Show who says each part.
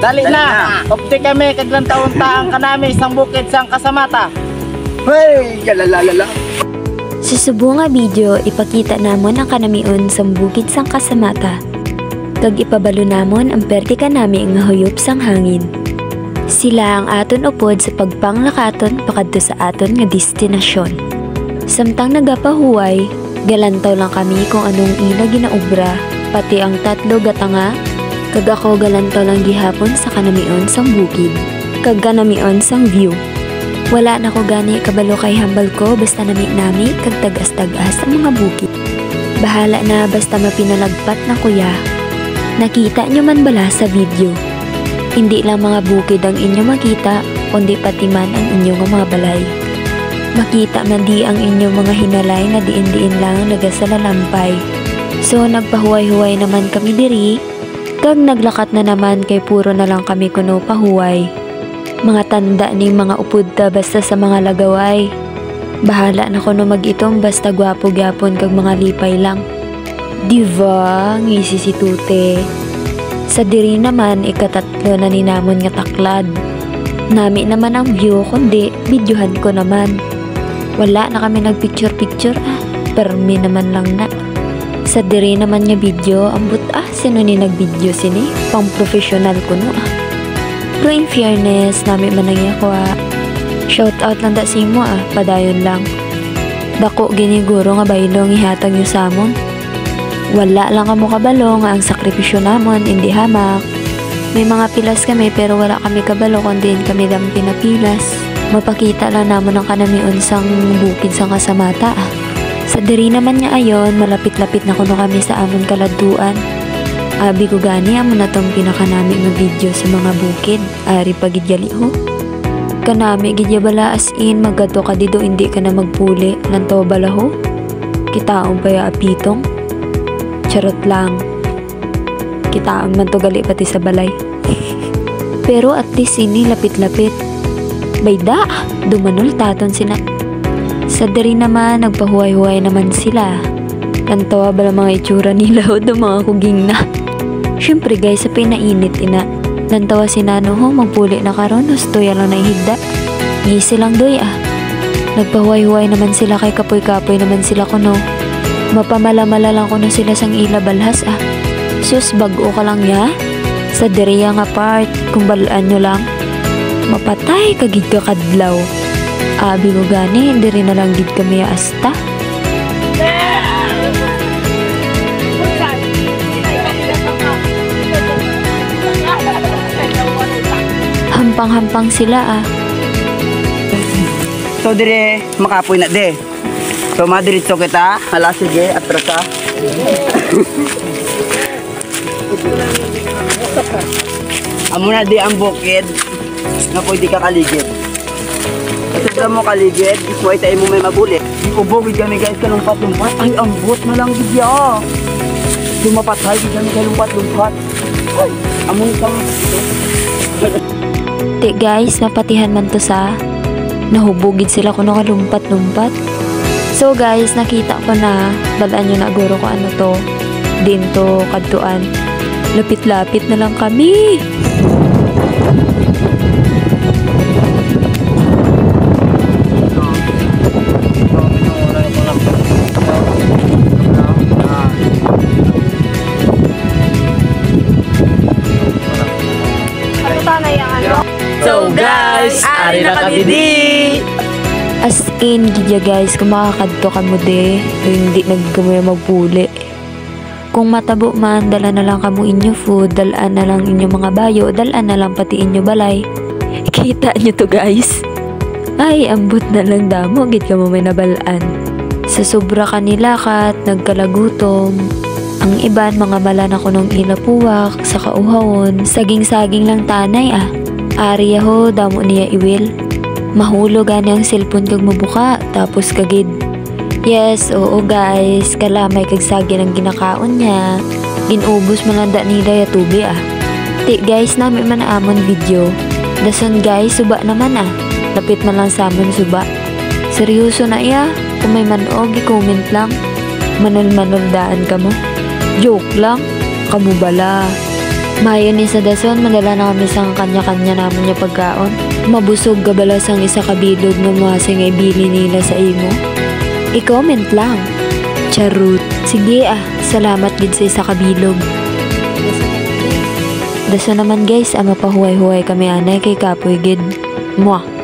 Speaker 1: Dali na. Opti kami kaglang taon-taang kanami isang bukid sang kasamata.
Speaker 2: Hey, galalala.
Speaker 3: Sa subong nga video, ipakita namon ang kanamion sa bukid sang kasamata. Kag ipabalo namon ang perti kanami nga huyop sang hangin. Sila ang aton upod sa pagpanglakaton pakadto sa aton nga destinasyon. Samtang nagapahuway, galantaw lang kami kung anong ila ginaubra, pati ang tatlo gatanga. Kag ako galantaw lang gihapon sa kanamion sang bukid, kag kanamion sang view. Wala na ko gani kabalo kay hambal ko basta nami kag tagas-tagas ang mga bukid. Bahala na basta mapinalagpat na kuya. Nakita nyo man bala sa video? Hindi lang mga bukid ang inyo makita, kundi pati man ang inyong mga balay. Makita man di ang inyong mga hinalay nga diin-diin lang nagasala-lampay. So nagpahuway-huway naman kami diri. Kag naglakat na naman kay puro na lang kami kuno pahuway. Mga tanda ni mga upudta basta sa mga lagaway. Bahala na kuno mag-itom basta gwapo-gyapon kag mga lipay lang. Diva, ngisi si Tute. Sa diri naman ikatatlo na ni namon nga taklad. Nami naman ang view kundi videohan ko naman. Wala na kami nagpicture-picture permi naman lang na. Sa diri naman nga video, ambot sino ni nag-video sini? Pang professional ko no Pero in fairness, nami man nang ako shout out lang da si mo padayon lang. Dako giniguro nga baylong ihatag nyo sa amon. Wala lang kamo kabalo nga ang sakripisyo namon, hindi hamak. May mga pilas kami pero wala kami kabalo kundi kami dam pinapilas. Mapakita lang namon ang kanamion sang bukid sang kasamata Sa diri naman nga ayon, malapit-lapit na kuno kami sa amon kaladuan. Abi ko gani amo na tong pinakanami nga video sa mga bukid. Ari pagidyali ho. Kanami gidya bala as in maggato ka dido hindi ka na magpuli nanto bala ho. Kitaon pa ya apitong. Charot lang. Kitaon man to gali pati sa balay. Pero at least ini lapit-lapit. Bayda, dumanol taton sina. Sa diri naman, nagpahuway-huway naman sila. Nantawa ba mga itsura nila o do mga kuging na. Siyempre guys, sa pinainit ina. Nantawa si Nano ho, magpuli na karon, hustoy lang na ihigda. Ngisi lang doy Nagpahuway-huway naman sila kay kapoy-kapoy naman sila kuno. Mapamala-mala lang kuno sila sang ila balhas Sus, bago ka lang ya. Sa diri nga part, kung balaan nyo lang. Mapatay kagid ka kadlaw. Abi ko gani, hindi rin na lang gid kami asta. Hampang-hampang sila
Speaker 2: So dire, makapoy na de. So madiritso kita, hala sige, atras Amo na di ang bukid, nga pwede ka kaligid. Kasi mo kaligid, isway tayo mo may mabuli. Ubogid kami guys, kalumpat-lumpat. Ay, ambot na lang gidya. Lumapatay, gid kami kalumpat-lumpat. Ay, amon isang
Speaker 3: Te guys, mapatihan man to sa nahubugid sila kuno kalumpat-lumpat. So guys, nakita ko na balaan nyo na guro ko ano to. Din to kadtuan. Lapit-lapit na lang kami.
Speaker 1: So guys, ari na kami di.
Speaker 3: As in, gidya guys, kung makakadto ka mo de, hindi nagkamoy magpuli. Kung matabo man, dala na lang kamo inyo food, dalaan na lang inyo mga bayo, dalaan na lang pati inyo balay. Kita nyo to guys. Ay, ambot na lang damo, gid ka mo may nabalaan. Sa sobra kanila kat, nagkalagutom. Ang iban, mga mala na ko nung ilapuwak, sa kauhawon, saging-saging lang tanay Ariya ho, damo niya iwil. Mahulog gani ang cellphone kag mabuka, tapos kagid. Yes, oo guys, kalamay kag sagi ng ginakaon niya. Ginubos man lang da nila ya tubi Ti guys, nami man amon video. Dason guys, suba naman Lapit man lang sa amon suba. Seryoso na iya, kung may manog, i-comment lang. Manol-manol daan ka mo. Joke lang, kamu bala. Mayon ni sa dason, madala na kami sa kanya-kanya naman niya pagkaon. Mabusog gabalas ang isa kabilog na muhasing ay bili nila sa imo. I-comment lang. Charot. Sige salamat gid sa isa kabilog. Daso naman guys, ang mapahuway-huway kami anay kay kapoy gid. Mwah.